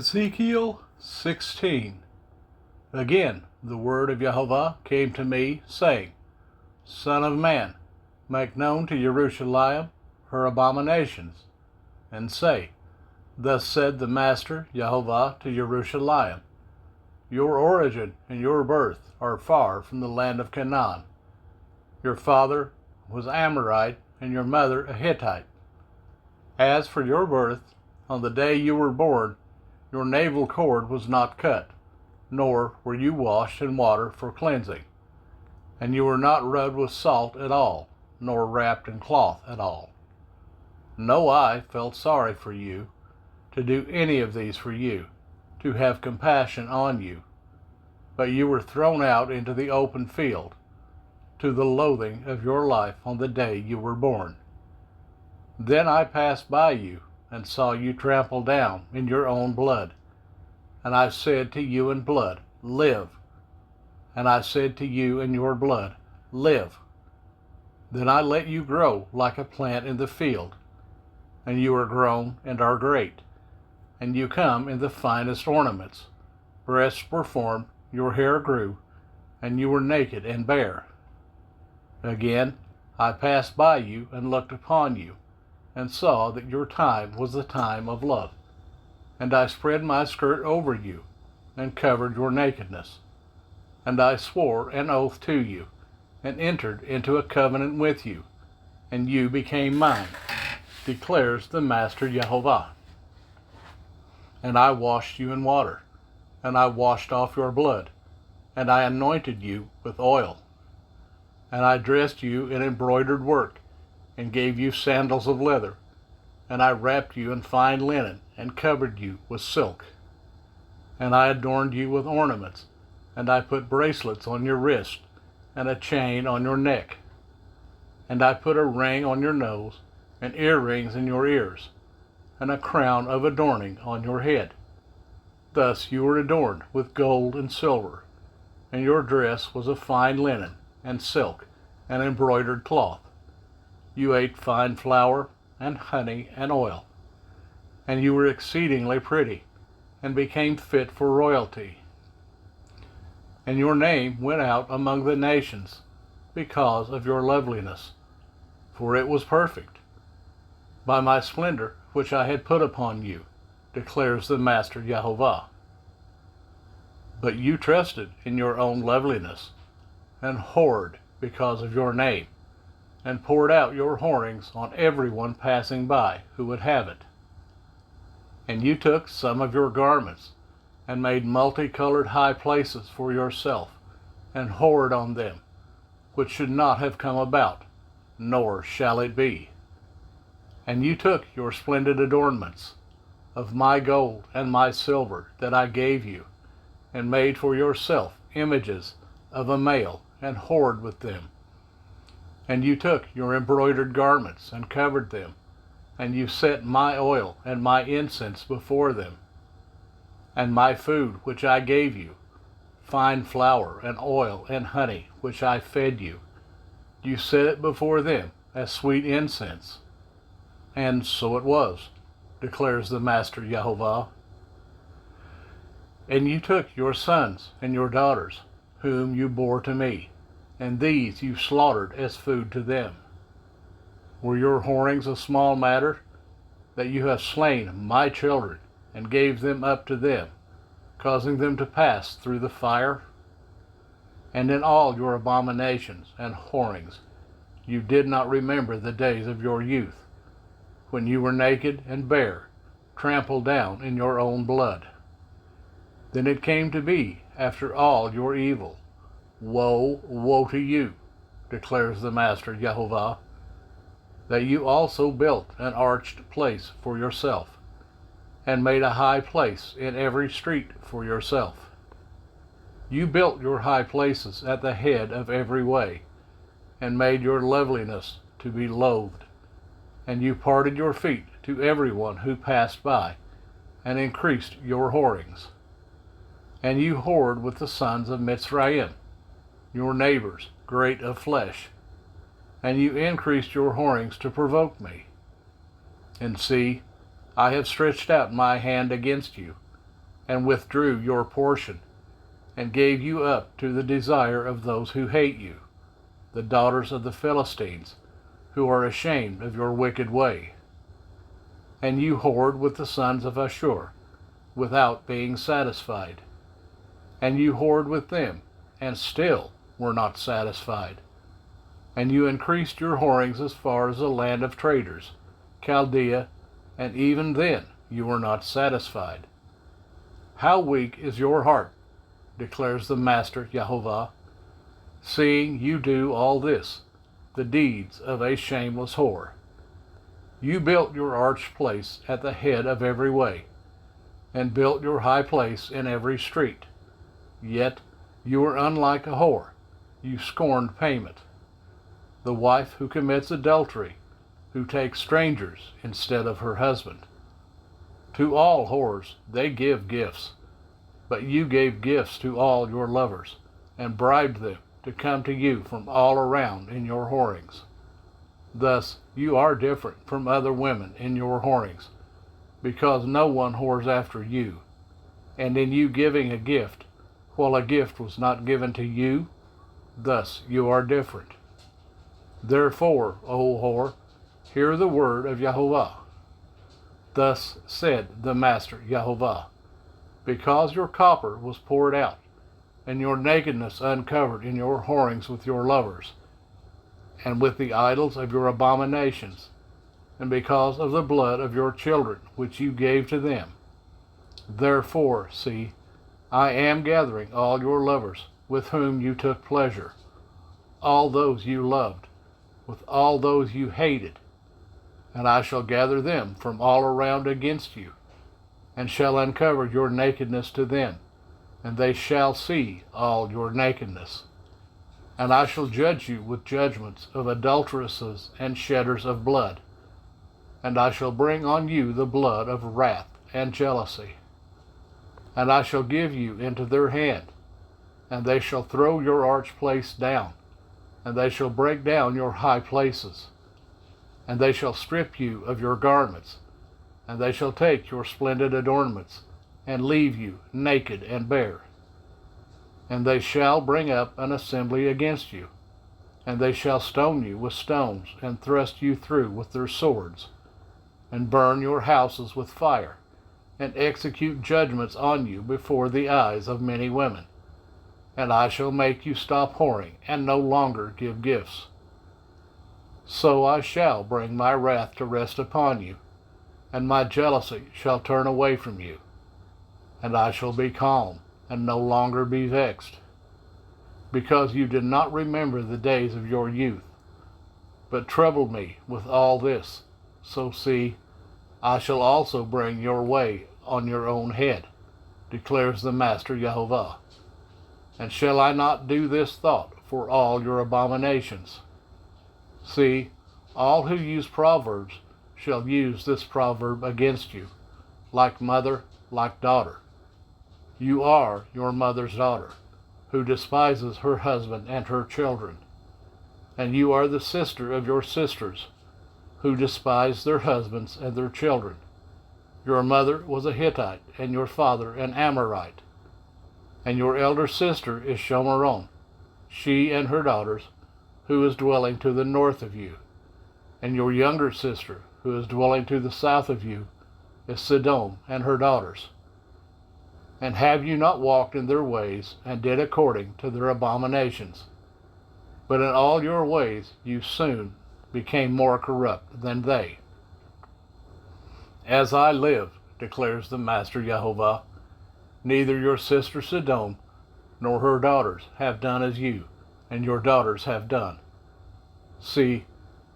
Ezekial 16. Again, the word of Jehovah came to me, saying, Son of man, make known to Jerusalem her abominations, and say, Thus said the Master Jehovah to Jerusalem, Your origin and your birth are far from the land of Canaan. Your father was Amorite, and your mother a Hittite. As for your birth, on the day you were born, your navel cord was not cut, nor were you washed in water for cleansing. And you were not rubbed with salt at all, nor wrapped in cloth at all. No eye felt sorry for you, to do any of these for you, to have compassion on you. But you were thrown out into the open field, to the loathing of your life on the day you were born. Then I passed by you, and saw you trampled down in your own blood. And I said to you in blood, Live. And I said to you in your blood, Live. Then I let you grow like a plant in the field, and you are grown and are great, and you come in the finest ornaments. Breasts were formed, your hair grew, and you were naked and bare. Again, I passed by you and looked upon you, and saw that your time was the time of love. And I spread my skirt over you, and covered your nakedness. And I swore an oath to you, and entered into a covenant with you, and you became mine, declares the Master Jehovah. And I washed you in water, and I washed off your blood, and I anointed you with oil. And I dressed you in embroidered work, and gave you sandals of leather, and I wrapped you in fine linen, and covered you with silk. And I adorned you with ornaments, and I put bracelets on your wrist, and a chain on your neck. And I put a ring on your nose, and earrings in your ears, and a crown of adorning on your head. Thus you were adorned with gold and silver, and your dress was of fine linen, and silk, and embroidered cloth. You ate fine flour, and honey, and oil. And you were exceedingly pretty, and became fit for royalty. And your name went out among the nations, because of your loveliness, for it was perfect, by my splendor which I had put upon you, declares the Master Jehovah. But you trusted in your own loveliness, and whored because of your name, and poured out your whorings on everyone passing by who would have it. And you took some of your garments, and made multicolored high places for yourself, and whored on them, which should not have come about, nor shall it be. And you took your splendid adornments of my gold and my silver that I gave you, and made for yourself images of a male, and whored with them. And you took your embroidered garments, and covered them, and you set my oil and my incense before them. And my food which I gave you, fine flour and oil and honey which I fed you, you set it before them as sweet incense. And so it was, declares the Master Jehovah. And you took your sons and your daughters, whom you bore to me, and these you slaughtered as food to them. Were your whorings a small matter, that you have slain my children, and gave them up to them, causing them to pass through the fire? And in all your abominations and whorings you did not remember the days of your youth, when you were naked and bare, trampled down in your own blood. Then it came to be, after all your evil, Woe, woe to you, declares the Master Jehovah, that you also built an arched place for yourself, and made a high place in every street for yourself. You built your high places at the head of every way, and made your loveliness to be loathed. And you parted your feet to everyone who passed by, and increased your whorings. And you whored with the sons of Mitzrayim, your neighbors, great of flesh, and you increased your whorings to provoke me. And see, I have stretched out my hand against you, and withdrew your portion, and gave you up to the desire of those who hate you, the daughters of the Philistines, who are ashamed of your wicked way. And you whored with the sons of Ashur, without being satisfied. And you whored with them, and still were not satisfied. And you increased your whorings as far as the land of traders, Chaldea, and even then you were not satisfied. How weak is your heart, declares the Master Jehovah, seeing you do all this, the deeds of a shameless whore. You built your arched place at the head of every way, and built your high place in every street. Yet you were unlike a whore, you scorned payment. The wife who commits adultery, who takes strangers instead of her husband. To all whores they give gifts, but you gave gifts to all your lovers, and bribed them to come to you from all around in your whorings. Thus you are different from other women in your whorings, because no one whores after you, and in you giving a gift, while a gift was not given to you, thus you are different. Therefore, O whore, hear the word of Jehovah. Thus said the Master Jehovah, because your copper was poured out, and your nakedness uncovered in your whorings with your lovers, and with the idols of your abominations, and because of the blood of your children which you gave to them. Therefore, see, I am gathering all your lovers with whom you took pleasure, all those you loved, with all those you hated, and I shall gather them from all around against you, and shall uncover your nakedness to them, and they shall see all your nakedness. And I shall judge you with judgments of adulteresses and shedders of blood, and I shall bring on you the blood of wrath and jealousy. And I shall give you into their hand, and they shall throw your arch place down, and they shall break down your high places, and they shall strip you of your garments, and they shall take your splendid adornments, and leave you naked and bare. And they shall bring up an assembly against you, and they shall stone you with stones, and thrust you through with their swords, and burn your houses with fire, and execute judgments on you before the eyes of many women. And I shall make you stop whoring, and no longer give gifts. So I shall bring my wrath to rest upon you, and my jealousy shall turn away from you, and I shall be calm, and no longer be vexed, because you did not remember the days of your youth, but troubled me with all this. So see, I shall also bring your way on your own head, declares the Master Jehovah. And shall I not do this thought for all your abominations? See, all who use proverbs shall use this proverb against you, like mother, like daughter. You are your mother's daughter, who despises her husband and her children. And you are the sister of your sisters, who despise their husbands and their children. Your mother was a Hittite, and your father an Amorite. And your elder sister is Shomeron, she and her daughters, who is dwelling to the north of you. And your younger sister, who is dwelling to the south of you, is Sodom and her daughters. And have you not walked in their ways, and did according to their abominations? But in all your ways you soon became more corrupt than they. As I live, declares the Master Jehovah, neither your sister Sodom nor her daughters have done as you and your daughters have done. See,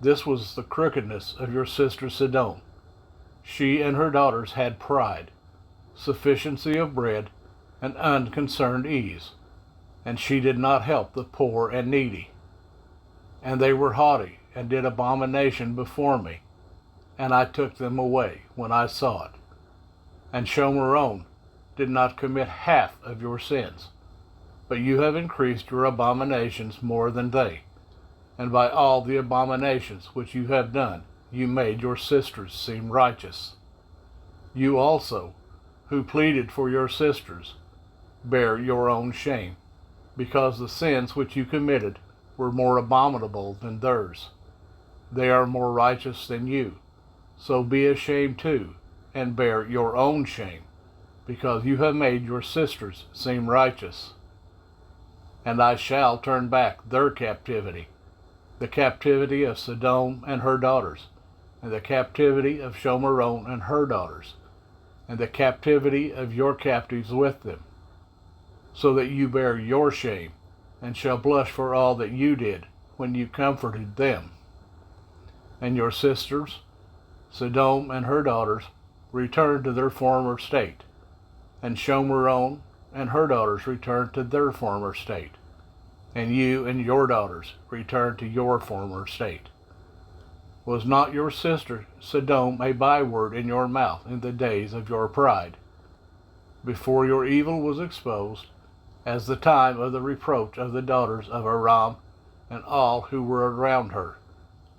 this was the crookedness of your sister Sodom. She and her daughters had pride, sufficiency of bread, and unconcerned ease, and she did not help the poor and needy. And they were haughty, and did abomination before me, and I took them away when I saw it. And Shomeron did not commit half of your sins, but you have increased your abominations more than they, and by all the abominations which you have done, you made your sisters seem righteous. You also, who pleaded for your sisters, bear your own shame, because the sins which you committed were more abominable than theirs. They are more righteous than you. So be ashamed too, and bear your own shame, because you have made your sisters seem righteous. And I shall turn back their captivity, the captivity of Sodom and her daughters, and the captivity of Shomeron and her daughters, and the captivity of your captives with them, so that you bear your shame, and shall blush for all that you did when you comforted them. And your sisters, Sodom and her daughters, returned to their former state, and Shomeron and her daughters returned to their former state, and you and your daughters returned to your former state. Was not your sister Sodom a byword in your mouth in the days of your pride, before your evil was exposed, as the time of the reproach of the daughters of Aram and all who were around her,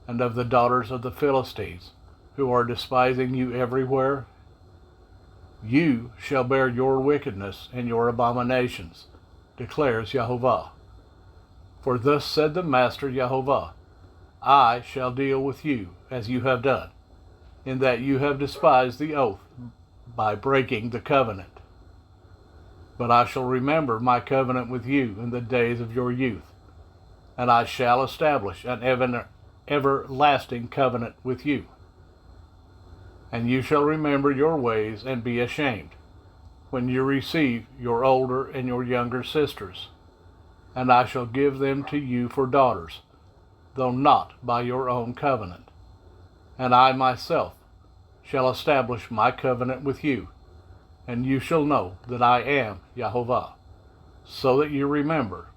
and of the daughters of the Philistines, who are despising you everywhere? You shall bear your wickedness and your abominations, declares Jehovah. For thus said the Master Jehovah, I shall deal with you as you have done, in that you have despised the oath by breaking the covenant. But I shall remember my covenant with you in the days of your youth, and I shall establish an everlasting covenant with you. And you shall remember your ways and be ashamed, when you receive your older and your younger sisters, and I shall give them to you for daughters, though not by your own covenant. And I myself shall establish my covenant with you, and you shall know that I am Jehovah, so that you remember,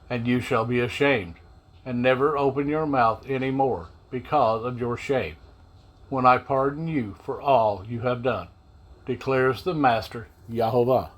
and you shall be ashamed, and never open your mouth any more because of your shame, when I pardon you for all you have done, declares the Master Jehovah.